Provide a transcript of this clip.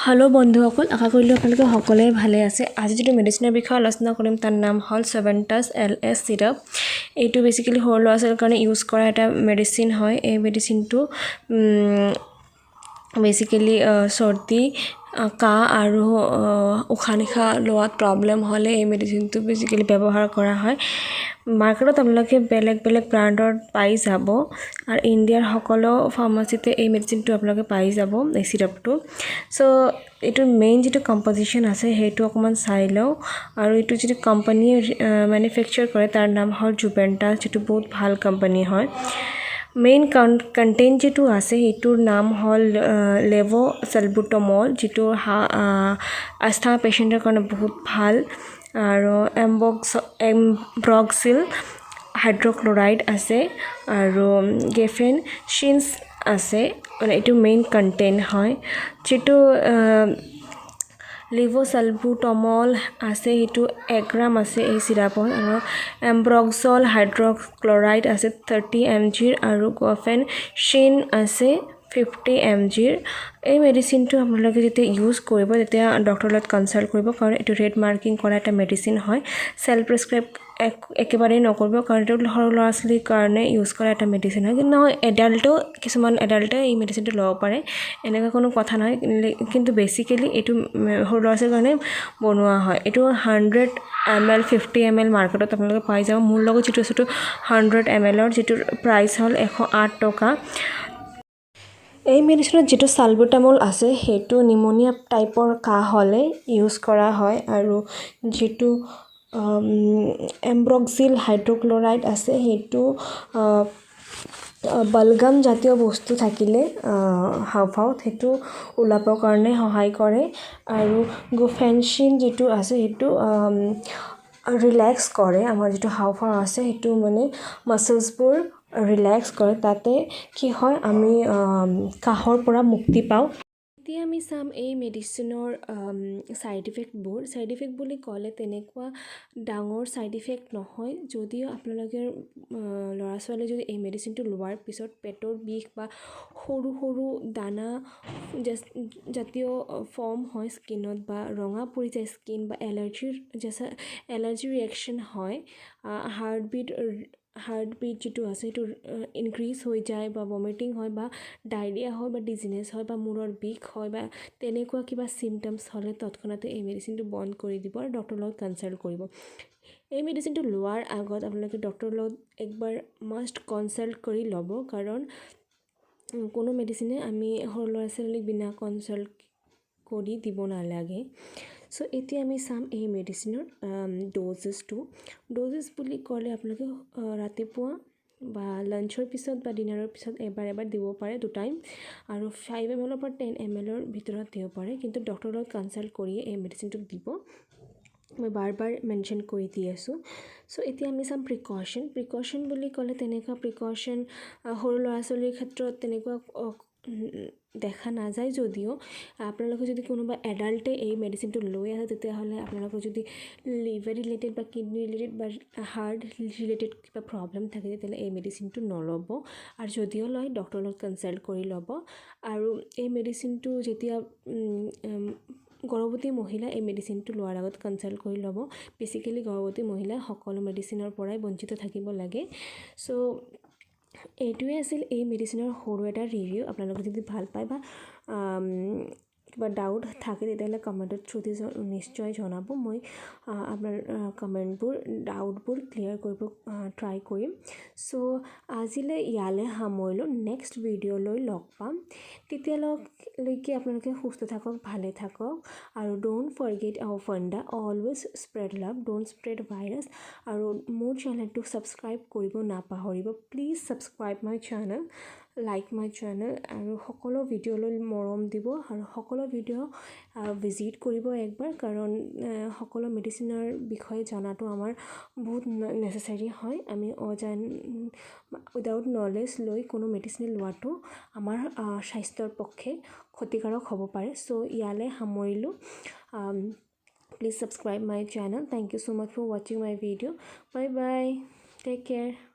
hello बंधुসকল आशा কৰিলোঁ আপোনালোকে সকলোৱে ভালে আছে আজি যেটো মেডিচিনৰ বিষয়ে আলোচনা কৰিম তাৰ নাম হল Soventus LS সিৰাপ এইটো বেসিক্যালি সৰু ল'ৰা ছোৱালীৰ কাৰণে ইউজ কৰা এটা মেডিচিন হয় এই মেডিচিনটো বেসিক্যালি সৰ্দি কাহ আৰু উশাহ নিশাহ লোৱাত প্ৰবলেম হলে এই মেডিচিনটো বেসিক্যালি ব্যৱহাৰ কৰা হয় মাৰ্কেটত আপোনালোকে বেলেগ ব্ৰাণ্ডৰ পাই যাব আৰু ইণ্ডিয়াৰ সকলো ফাৰ্মাসীতে এই মেডিচিনটো আপোনালোকে পাই যাব এই সিৰাপটো সো এটো মেইন যেটো কম্পোজিশন আছে হেটো অকমান চাই লও আৰু এটো যেটো কোম্পানী ম্যানুফ্যাকচাৰ কৰে তাৰ নাম হল Soventus যেটো বহুত ভাল কোম্পানী হয় মেইন কন্টেন্ট যেটো আছে হেটোৰ নাম হল লেভোসালবুটামল যেটো আস্থা পেশেন্টৰ কাৰণে বহুত ভাল আৰু এমব্ৰক্সিল হাইড্ৰক্লোৰাইড আছে আৰু গেফেন শিনস আছে মানে এটো মেইন কন্টেন্ট হয় যেটো লেভোসালবুটামল আছে হেটো 1 গ্ৰাম আছে এই সিৰাপৰ আৰু এমব্ৰক্সল হাইড্ৰক্লোৰাইড আছে 30 mg আৰু গেফেন শিন আছে 50 mg এই মেডিচিনটো আপোনালোকে যেতে ইউজ কৰিব তেতিয়া ডক্টৰৰ লগত কনসাল্ট কৰিব কাৰণ এটো ৰেড মাৰ্কিং কৰা এটা মেডিচিন হয় সেলফ প্ৰেসক্ৰাইব একেবাৰে নকৰিব কাৰণ এটো সৰু ল'ৰা ছোৱালীৰ কাৰণে ইউজ কৰা এটা মেডিচিন হয় কিন্তু এডাল্টও কিছুমান এডাল্টে এই মেডিচিনটো লব পাৰে এনেকা কোনো কথা নহয় কিন্তু বেসিক্যালি এটো সৰু ল'ৰা ছোৱালীৰ কাৰণে বনোৱা হয় এটো 100 ml 50 ml মাৰ্কেটত আপোনালোকে পাই যাব মোৰ লগত যেটো আছে 100 ml ৰ যেটো প্ৰাইস হল 108 টকা এই মেডিচিনত যেটো সালবুটামল আছে হেটো নিউমোনিয়া টাইপৰ কাহ হলে ইউজ কৰা হয় আৰু যেটো এমব্ৰক্সিল হাইড্ৰক্লোৰাইড আছে হেটো বালগাম জাতীয় বস্তু থাকিলে হাওফাও হেটো উলাবৰ কাৰণে সহায় কৰে আৰু গুফেনশিন যেটো আছে হেটো ৰিলেক্স কৰে আমাৰ যেটো হাওফাও আছে হেটো মানে মাসলছবোৰ ৰিলেক্স কৰে তাতে কি হয় আমি কাহৰ পৰা মুক্তি পাও এতিয়া আমি সাম এই মেডিচিনৰ সাইড ইফেক্ট বুলি ক'লে তেনেকুৱা ডাঙৰ সাইড ইফেক্ট নহয় যদিও আপোনালোকৰ ল'ৰা ছোৱালী যদি এই মেডিচিনটো লোৱাৰ পিছত পেটৰ বিষ বা সৰু দানা জাতীয় ফৰ্ম হয় স্কিনত বা ৰঙা পৰি যায় স্কিন বা এলাৰ্জি ৰিঅ্যাকশন হয় হাৰ্টবিট যেটো আছে এটো ইনক্ৰিজ হৈ যায় বা ভমিটিং হয় বা ডায়ৰিয়া হয় বা ডিজিনেছ হয় বা মূৰৰ বিষ হয় বা তেনেকুৱা কিবা সিম্পটমস হলে তৎক্ষণাতে এই মেডিচিনটো বন্ধ কৰি দিব আৰু ডক্টৰৰ লগত কনসাল্ট কৰিব এই মেডিচিনটো লোৱাৰ আগত আপোনালোকে ডক্টৰৰ লগত একবাৰ মাষ্ট কনসাল্ট কৰি ল'ব কাৰণ কোনো মেডিচিনে আমি সৰু ল'ৰা ছোৱালীক বিনা কনসাল্ট কৰি দিব নালাগে সো এতিয়া আমি সাম এই মেডিচিনৰ ড'জেছ বুলি ক'লে আপোনালোকে ৰাতিপুৱা বা লাঞ্চৰ পিছত বা ডিনাৰৰ পিছত এবাৰ দিব পাৰে দু টাইম আৰু 5 ml পৰা 10 ml ৰ ভিতৰত দিব পাৰে কিন্তু ডক্টৰৰ লগত কনসাল্ট কৰি এই মেডিচিনটো দিব মই বাৰ মেনশন কৰি দি আছো সো এতিয়া আমি সাম প্ৰিকaution বুলি ক'লে তেনেকুৱা প্ৰিকaution সৰু ল'ৰা ছোৱালীৰ ক্ষেত্ৰত তেনেকুৱা দেখা নাযায় যদিও আপোনালোকে যদি কোনোবা এডাল্টে এই মেডিচিনটো লৈ আছে তেতিয়া হলে আপোনালোকৰ যদি লিভাৰ ৰিলেটেড বা কিডনি ৰিলেটেড বা হাৰ্ট ৰিলেটেড কিবা প্ৰবলেম থাকে তেতিয়া এই মেডিচিনটো নলব আৰু যদিও লয় ডক্টৰৰ লগত কনসাল্ট কৰি লব আৰু এই মেডিচিনটো যেতিয়া গৰ্ভৱতী মহিলা এই মেডিচিনটো লোৱাৰ আগত কনসাল্ট কৰি লব বেসিক্যালি গৰ্ভৱতী মহিলা সকলো মেডিচিনৰ পৰাই বঞ্চিত থাকিব লাগে সো এইটোৱে আছিল এই মেডিচিনৰ সৰু এটা ৰিভিউ আপোনালোকে যদি ভাল পায় বা কিবা ডাউট থাকে তেতিয়াহলে কমেন্টত থ্ৰুদি নিশ্চয় জনাব মই আপোনাৰ কমেন্টবোৰ ডাউটবোৰ ক্লিয়াৰ কৰিব ট্ৰাই কৰিম সো আজিলৈ ইয়ালে সামৰিলো নেক্সট ভিডিঅ'লৈ লগ পাম তেতিয়ালৈকে আপোনালোকে সুস্থ থাকক ভালে থাকক আৰু don't forget our funda always spread love don't spread virus আৰু মোৰ চেনেলটো সাবস্ক্ৰাইব কৰিব নাপাহৰিব please subscribe my channel like my channel আৰু সকলো ভিডিঅ'লৈ মৰম দিব আৰু সকলো ভিডিঅ' ভিজিট কৰিব একবাৰ কাৰণ সকলো মেডিচিনৰ বিষয়ে জানাটো আমাৰ বহুত নেসেসাৰী হয় আমি উইদাউট নলেজ লৈ কোনো মেডিচিন লোৱাটো আমাৰ স্বাস্থ্যৰ পক্ষে ক্ষতিকাৰক হ'ব পাৰে সো ইয়ালে সামৰিলো please subscribe my channel thank you so much for watching my video bye bye take care